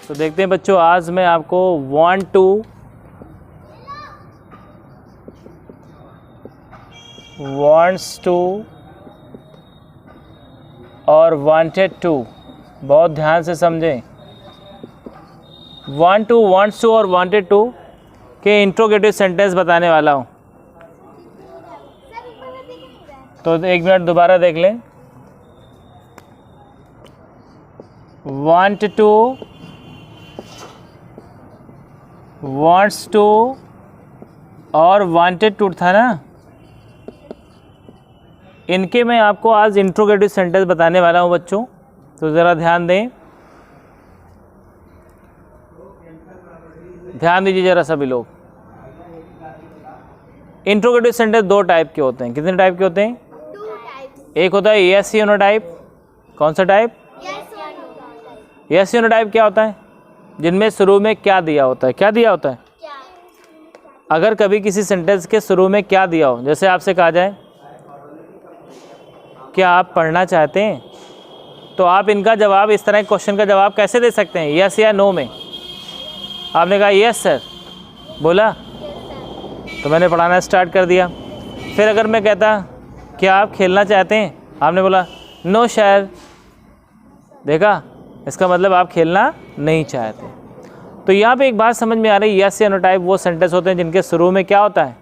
तो देखते हैं बच्चों, आज मैं आपको want to, wants to और wanted to बहुत ध्यान से समझें। want to, wants to और wanted to के इंट्रोगेटिव सेंटेंस बताने वाला हूँ। तो एक मिनट दोबारा देख लें। want to, wants to और wanted to था ना, इनके मैं आपको आज इंट्रोगेटिव सेंटेंस बताने वाला हूँ बच्चों, तो ज़रा ध्यान दें, ध्यान दीजिए ज़रा सभी लोग। इंट्रोगेटिव सेंटेंस दो टाइप के होते हैं। कितने टाइप के होते हैं? एक होता है यस या नो टाइप। कौन सा टाइप? यस या नो टाइप क्या होता है? जिनमें शुरू में क्या दिया होता है। क्या दिया होता है? अगर कभी किसी सेंटेंस के शुरू में क्या दिया हो, जैसे आपसे कहा जाए क्या आप पढ़ना चाहते हैं, तो आप इनका जवाब, इस तरह के क्वेश्चन का जवाब कैसे दे सकते हैं? यस या नो में। आपने कहा यस सर, बोला तो मैंने पढ़ाना स्टार्ट कर दिया। फिर अगर मैं कहता क्या आप खेलना चाहते हैं, आपने बोला नो सर, देखा, इसका मतलब आप खेलना नहीं चाहते। तो यहाँ पे एक बात समझ में आ रही है, यस या नो टाइप वो सेंटेंस होते हैं जिनके शुरू में क्या होता है?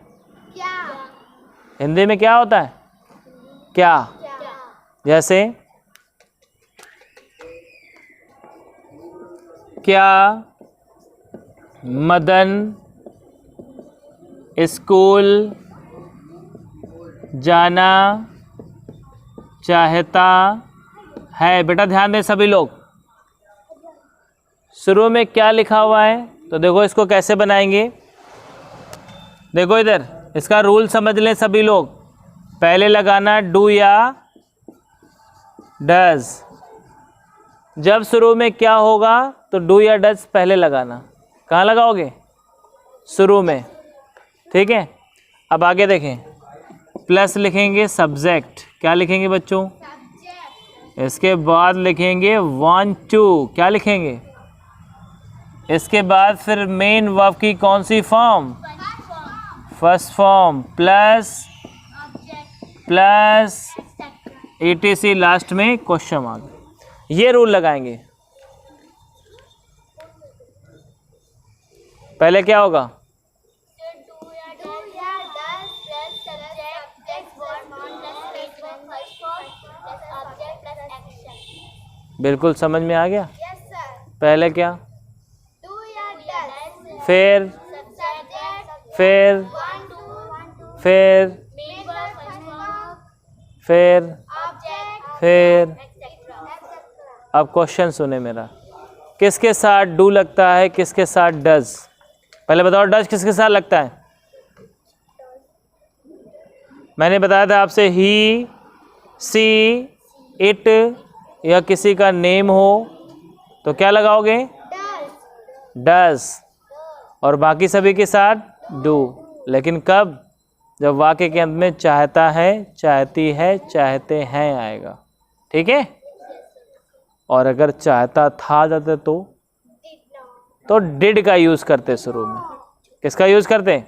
क्या। हिंदी में क्या होता है? क्या। जैसे क्या मदन स्कूल जाना चाहता है। बेटा ध्यान दें सभी लोग, शुरू में क्या लिखा हुआ है, तो देखो इसको कैसे बनाएंगे। देखो इधर, इसका रूल समझ लें सभी लोग। पहले लगाना डू या डज। जब शुरू में क्या होगा तो डू या डज पहले लगाना। कहाँ लगाओगे? शुरू में, ठीक है। अब आगे देखें, प्लस लिखेंगे सब्जेक्ट। क्या लिखेंगे बच्चों? इसके बाद लिखेंगे वांट टू। क्या लिखेंगे? इसके बाद फिर मेन वर्ब की कौन सी form? First form, plus ETC last में क्वेश्चन मार्क। ये रूल लगाएंगे। पहले क्या होगा? बिल्कुल समझ में आ गया। पहले क्या, फिर अब क्वेश्चन सुने मेरा। किसके साथ डू लगता है, किसके साथ डज? पहले बताओ, डज किसके साथ लगता है? मैंने बताया था आपसे, ही, सी, इट या किसी का नेम हो तो क्या लगाओगे? डज। और बाकी सभी के साथ डू। लेकिन कब? जब वाक्य के अंत में चाहता है, चाहती है, चाहते हैं आएगा, ठीक है। और अगर चाहता था आ जाते तो डिड का यूज करते शुरू में। किसका यूज करते?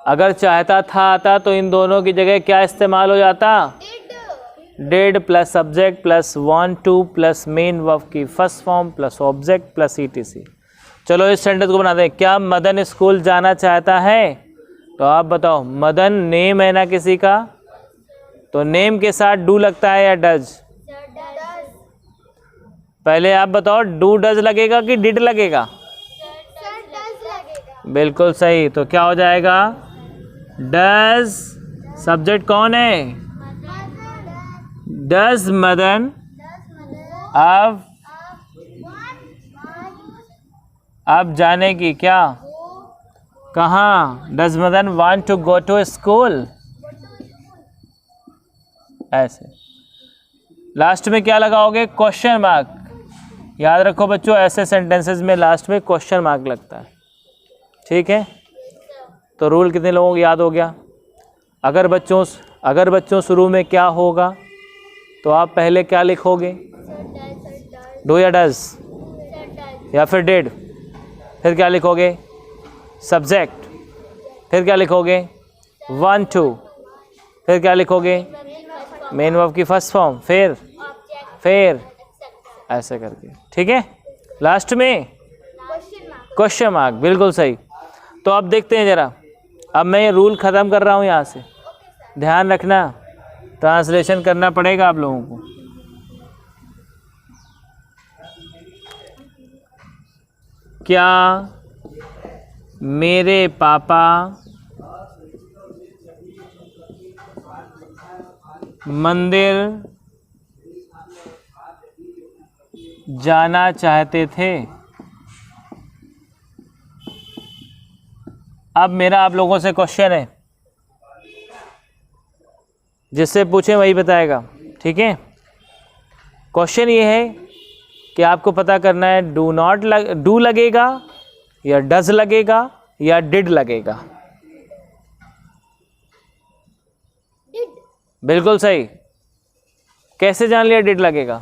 अगर चाहता था आता तो इन दोनों की जगह क्या इस्तेमाल हो जाता? Did plus subject plus want to plus main verb की first form plus object plus ETC। चलो इस सेंटेंस को बनाते हैं। क्या मदन स्कूल जाना चाहता है? तो आप बताओ, मदन नेम है ना किसी का, तो नेम के साथ डू लगता है या डज? पहले आप बताओ, डू डज लगेगा कि डिड लगेगा? बिल्कुल सही। तो क्या हो जाएगा? डज, सब्जेक्ट कौन है? डज मदन अब जाने की क्या, कहाँ? Does Madan want to go to school? ऐसे। लास्ट में क्या लगाओगे? Question mark. याद रखो बच्चों, ऐसे सेंटेंसेस में लास्ट में क्वेश्चन मार्क लगता है, ठीक है। तो रूल कितने लोगों को याद हो गया? अगर बच्चों शुरू में क्या होगा तो आप पहले क्या लिखोगे? डू या डज? या फिर डिड, फिर क्या लिखोगे? सब्जेक्ट, फिर क्या लिखोगे? वन टू, फिर क्या लिखोगे? मेन वर्ब की फर्स्ट फॉर्म, फिर ऐसे करके, ठीक है। लास्ट में क्वेश्चन मार्क, बिल्कुल सही। तो अब देखते हैं ज़रा, अब मैं ये रूल ख़त्म कर रहा हूँ यहाँ से, ध्यान रखना, ट्रांसलेशन करना पड़ेगा आप लोगों को। क्या मेरे पापा मंदिर जाना चाहते थे? अब मेरा आप लोगों से क्वेश्चन है, जिससे पूछे वही बताएगा, ठीक है। क्वेश्चन ये है कि आपको पता करना है डू लगेगा या डज लगेगा या डिड लगेगा। बिल्कुल सही। कैसे जान लिया डिड लगेगा?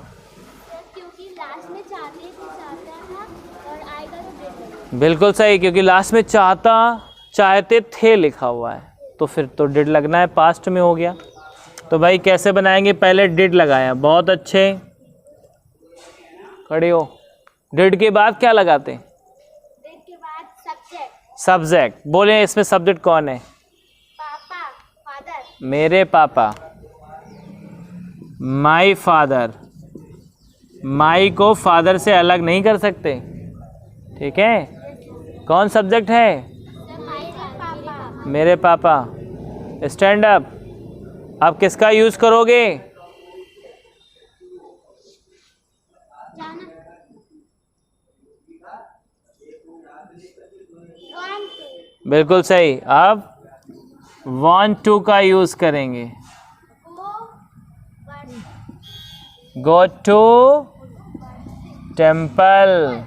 क्योंकि लास्ट में चाहता था और आएगा तो डिड लगेगा। बिल्कुल सही, क्योंकि लास्ट में चाहते थे लिखा हुआ है, तो फिर तो डिड लगना है, पास्ट में हो गया। तो भाई कैसे बनाएंगे? पहले डिड लगाया, बहुत अच्छे, खड़े हो। डिड के बाद क्या लगाते हैं? डिड के बाद सब्जेक्ट। बोले इसमें सब्जेक्ट कौन है? पापा, फादर। मेरे पापा, माई फादर। माई को फादर से अलग नहीं कर सकते, ठीक है। कौन सब्जेक्ट है? पापा। मेरे पापा। Stand up. अब किसका यूज करोगे? जाना। बिल्कुल सही। अब want to का यूज करेंगे। Go to temple.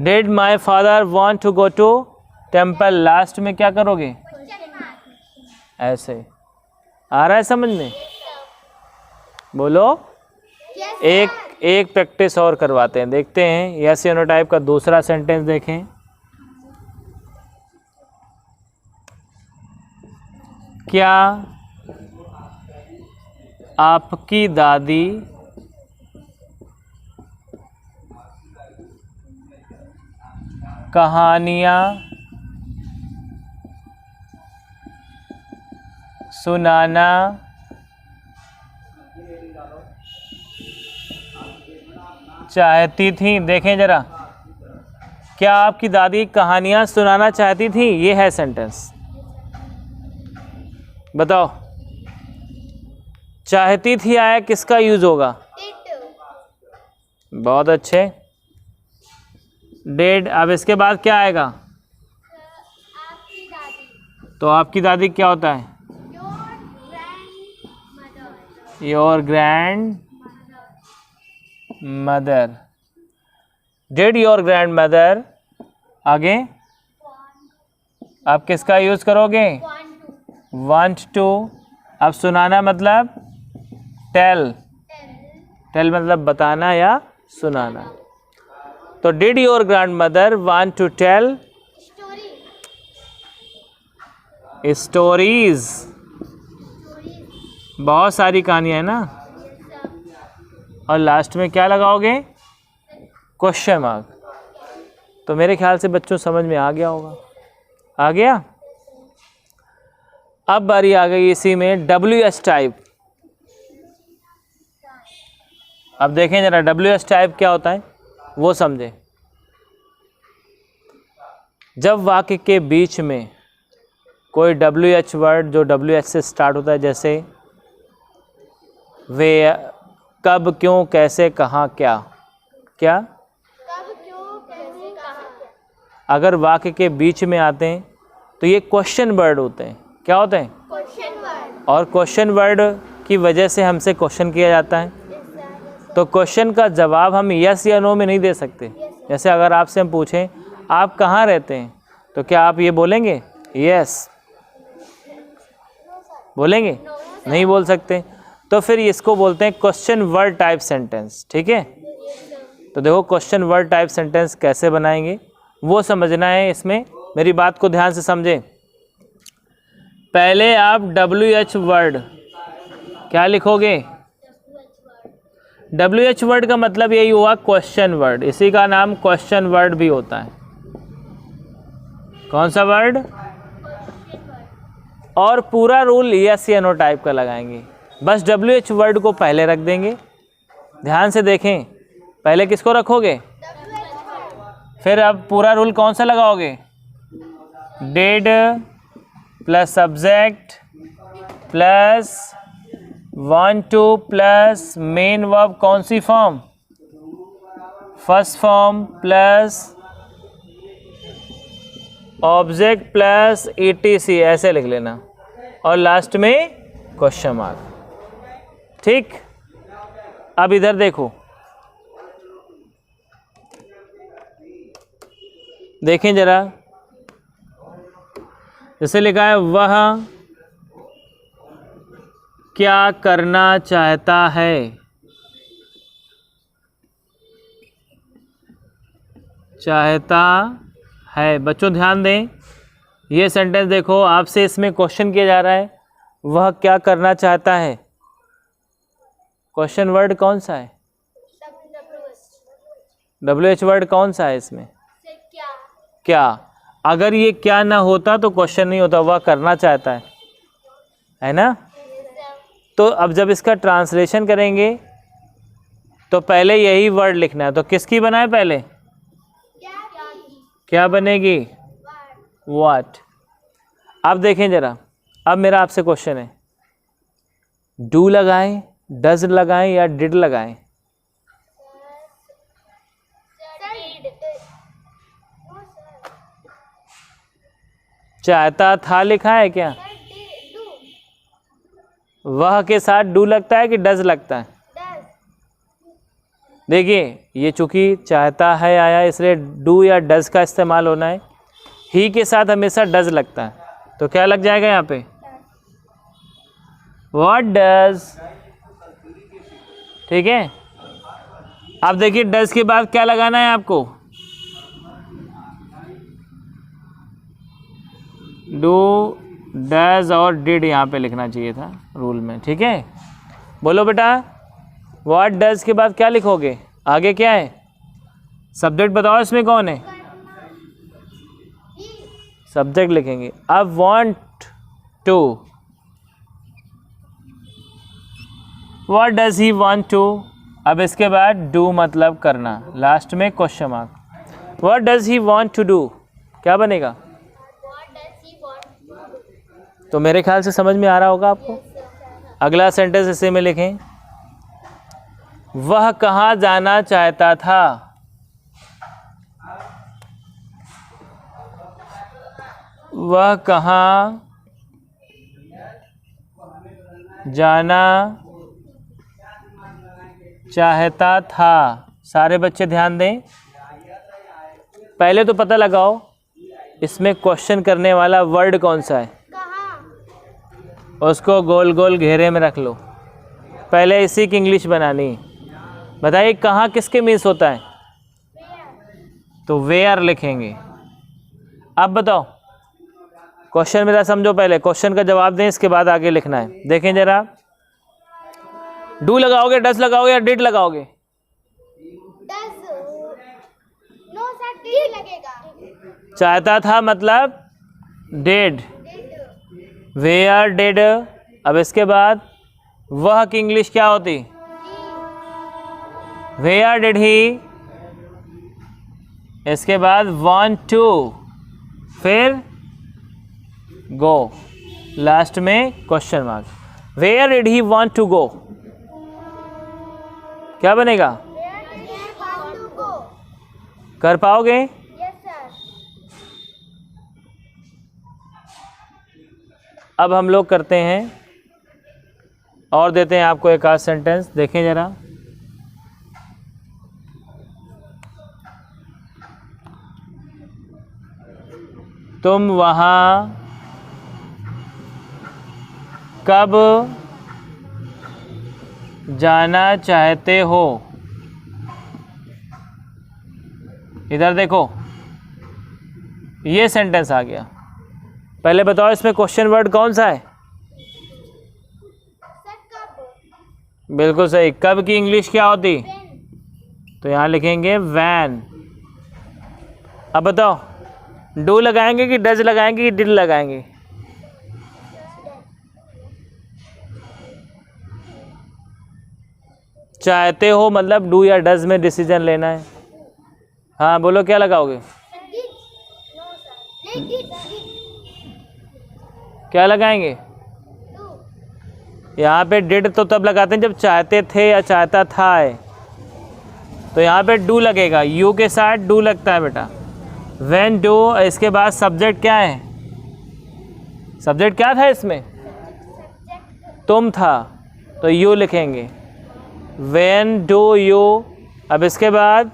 Did my father want to go to temple, last में क्या करोगे? ऐसे। आ रहा है समझ में? बोलो। एक प्रैक्टिस और करवाते हैं, देखते हैं। यस या नो टाइप का दूसरा सेंटेंस देखें। क्या आपकी दादी कहानियाँ सुनाना चाहती थी? देखें जरा, क्या आपकी दादी कहानियाँ सुनाना चाहती थी? ये है सेंटेंस। बताओ, चाहती थी आया, किसका यूज होगा? बहुत अच्छे। डेड। अब इसके बाद क्या आएगा? आपकी दादी। तो आपकी दादी क्या होता है? Your grand mother. Did your grand mother. आगे आप किसका यूज करोगे? want to। अब सुनाना मतलब टेल। टेल मतलब बताना या सुनाना। तो did your grand mother want to tell stories. बहुत सारी कहानियाँ है ना। और लास्ट में क्या लगाओगे? Question mark. तो मेरे ख्याल से बच्चों समझ में आ गया होगा। आ गया? अब बारी आ गई इसी में WH टाइप। अब देखें जरा WH टाइप क्या होता है वो समझें। जब वाक्य के बीच में कोई WH वर्ड जो WH से स्टार्ट होता है, जैसे वे, कब, क्यों, कैसे, कहाँ, क्या, कब, क्यों, कैसे, कहाँ। अगर वाक्य के बीच में आते हैं तो ये क्वेश्चन वर्ड होते हैं। क्या होते हैं? Question word. और क्वेश्चन वर्ड की वजह से हमसे क्वेश्चन किया जाता है। तो क्वेश्चन का जवाब हम यस या नो में नहीं दे सकते। जैसे अगर आपसे हम पूछें आप कहाँ रहते हैं, तो क्या आप ये बोलेंगे यस? बोलेंगे? नहीं बोल सकते। तो फिर इसको बोलते हैं क्वेश्चन वर्ड टाइप सेंटेंस, ठीक है। तो देखो क्वेश्चन वर्ड टाइप सेंटेंस कैसे बनाएंगे वो समझना है। इसमें मेरी बात को ध्यान से समझें। पहले आप WH वर्ड क्या लिखोगे? WH वर्ड का मतलब यही हुआ क्वेश्चन वर्ड, इसी का नाम क्वेश्चन वर्ड भी होता है। कौन सा वर्ड? और पूरा रूल यस या नो टाइप का लगाएंगे। बस WH वर्ड को पहले रख देंगे। ध्यान से देखें, पहले किसको रखोगे? फिर अब पूरा रूल कौन सा लगाओगे? Did plus subject plus want to plus main verb कौन सी form? First form plus object plus ETC, ऐसे लिख लेना और लास्ट में क्वेश्चन मार्क। ठीक, अब इधर देखो, देखें जरा, जैसे लिखा है वह क्या करना चाहता है। चाहता है। बच्चों ध्यान दें, ये सेंटेंस देखो, आपसे इसमें क्वेश्चन किया जा रहा है, वह क्या करना चाहता है। क्वेश्चन वर्ड कौन सा है? WH वर्ड कौन सा है इसमें? क्या। अगर ये क्या ना होता तो क्वेश्चन नहीं होता, वह करना चाहता है ना। तो अब जब इसका ट्रांसलेशन करेंगे तो पहले यही वर्ड लिखना है। तो किसकी बनाए पहले? क्या बनेगी? व्हाट। अब देखें जरा, अब मेरा आपसे क्वेश्चन है, डू लगाएं, डज लगाएं या डिड लगाएं? चाहता था लिखा है क्या? वह के साथ डू लगता है कि डज लगता है? देखिए, ये चूंकि चाहता है आया इसलिए डू या डज का इस्तेमाल होना है। ही के साथ हमेशा डज लगता है, तो क्या लग जाएगा यहाँ पे? What does. ठीक है, अब देखिए डज के बाद क्या लगाना है आपको? डू, डज और डिड यहाँ पे लिखना चाहिए था रूल में। ठीक है, बोलो बेटा, व्हाट डज के बाद क्या लिखोगे? आगे क्या है? सब्जेक्ट बताओ इसमें कौन है? सब्जेक्ट लिखेंगे। अब want to, what does he want to. अब इसके बाद डू मतलब करना, लास्ट में question mark. What does he want to do, क्या बनेगा? तो मेरे ख्याल से समझ में आ रहा होगा आपको। अगला सेंटेंस इसे में लिखें, वह कहाँ जाना चाहता था। वह कहाँ जाना चाहता था। सारे बच्चे ध्यान दें, पहले तो पता लगाओ इसमें क्वेश्चन करने वाला वर्ड कौन सा है, उसको गोल गोल घेरे में रख लो। पहले इसी की इंग्लिश बनानी। बताइए कहाँ किसके मीन्स होता है? तो वेयर लिखेंगे। अब बताओ, क्वेश्चन मेरा समझो, पहले क्वेश्चन का जवाब दें, इसके बाद आगे लिखना है। देखें जरा, डू लगाओगे, डज लगाओगे या डिड लगाओगे? चाहता था मतलब डिड, वेयर डिड। अब इसके बाद वह की इंग्लिश क्या होती? Where did he. इसके बाद वांट टू, फिर गो, लास्ट में question mark. Where did he want to go, क्या बनेगा? कर पाओगे? अब हम लोग करते हैं और देते हैं आपको एक आध सेंटेंस। देखें जरा, तुम वहाँ कब जाना चाहते हो। इधर देखो, ये सेंटेंस आ गया। पहले बताओ इसमें क्वेश्चन वर्ड कौन सा है? सर कब? बिल्कुल सही। कब की इंग्लिश क्या होती? व्हेन। तो यहाँ लिखेंगे वैन। अब बताओ, डू लगाएंगे कि डज लगाएंगे कि डिड लगाएंगे? चाहते हो मतलब डू या डज में डिसीजन लेना है। हाँ बोलो, क्या लगाओगे? Sir did. नो सर, नहीं डिड। क्या लगाएंगे? डू। यहाँ पे डिड तो तब लगाते हैं जब चाहते थे या चाहता था है, तो यहाँ पे डू लगेगा। यू के साथ डू लगता है बेटा। व्हेन डू, इसके बाद सब्जेक्ट क्या है? सब्जेक्ट क्या था इसमें? सब्जेक्ट तुम था, तो यू लिखेंगे। When do you. अब इसके बाद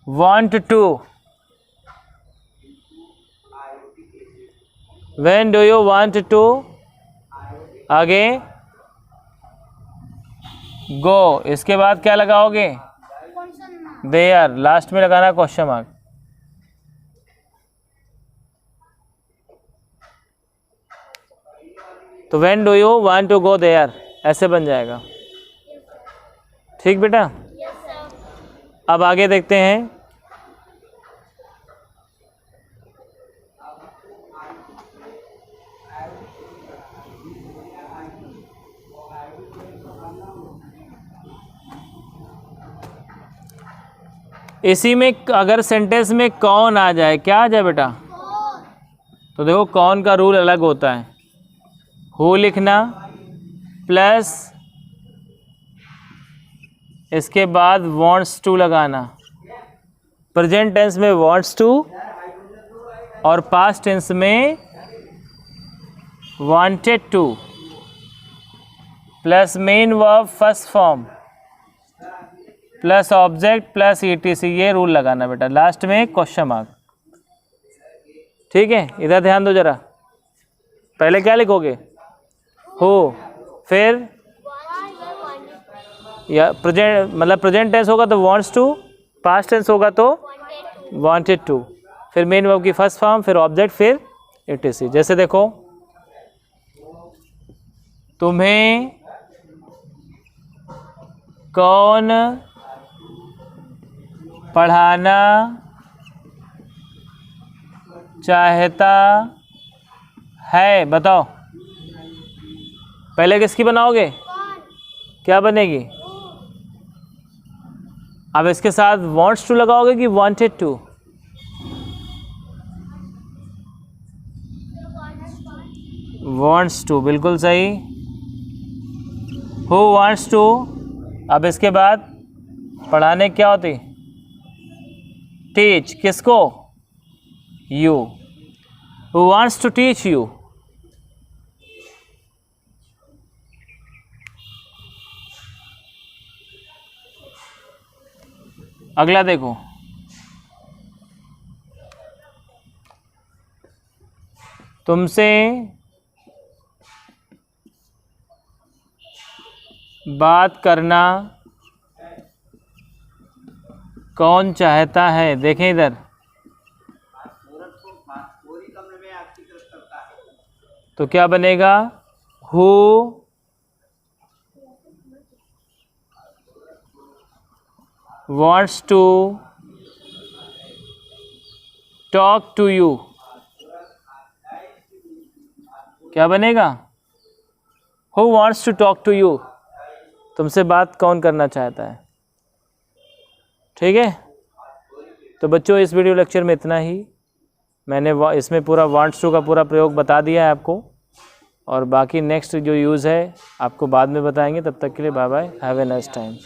want to. When do you want to. आगे गो। इसके बाद क्या लगाओगे? Question mark. देयर। लास्ट में लगाना क्वेश्चन मार्क। तो when do you want to go there, ऐसे बन जाएगा। ठीक बेटा। Yes sir. अब आगे देखते हैं। इसी में अगर सेंटेंस में कौन आ जाए, क्या आ जाए बेटा? कौन? तो देखो, कौन का रूल अलग होता है। हु लिखना प्लस इसके बाद वांट्स टू लगाना। प्रेजेंट टेंस में वांट्स टू और पास्ट टेंस में wanted to plus main verb first form plus object plus etc, ये रूल लगाना बेटा। लास्ट में क्वेश्चन मार्क। ठीक है, इधर ध्यान दो जरा। पहले क्या लिखोगे? हो, फिर या प्रेजेंट, मतलब प्रेजेंट टेंस होगा तो वांट्स टू, पास्ट टेंस होगा तो वांटेड टू, फिर मेन वर्ब की फर्स्ट फॉर्म, फिर ऑब्जेक्ट, फिर ईटीसी। जैसे देखो, तुम्हें कौन पढ़ाना चाहता है? बताओ, पहले किसकी बनाओगे? क्या बनेगी? अब इसके साथ वांट्स टू लगाओगे कि वांटेड टू? वांट्स टू, बिल्कुल सही। Who wants to. अब इसके बाद पढ़ाने क्या होती? टीच। किसको? You. Who wants to teach you. अगला देखो, तुमसे बात करना कौन चाहता है? देखें इधर, तो क्या बनेगा? Who wants to talk to you, क्या बनेगा? Who wants to talk to you, तुमसे बात कौन करना चाहता है। ठीक है, तो बच्चों इस वीडियो लेक्चर में इतना ही। मैंने इसमें पूरा wants to का पूरा प्रयोग बता दिया है आपको, और बाकी नेक्स्ट जो यूज़ है आपको बाद में बताएंगे। तब तक के लिए bye bye, have a nice time.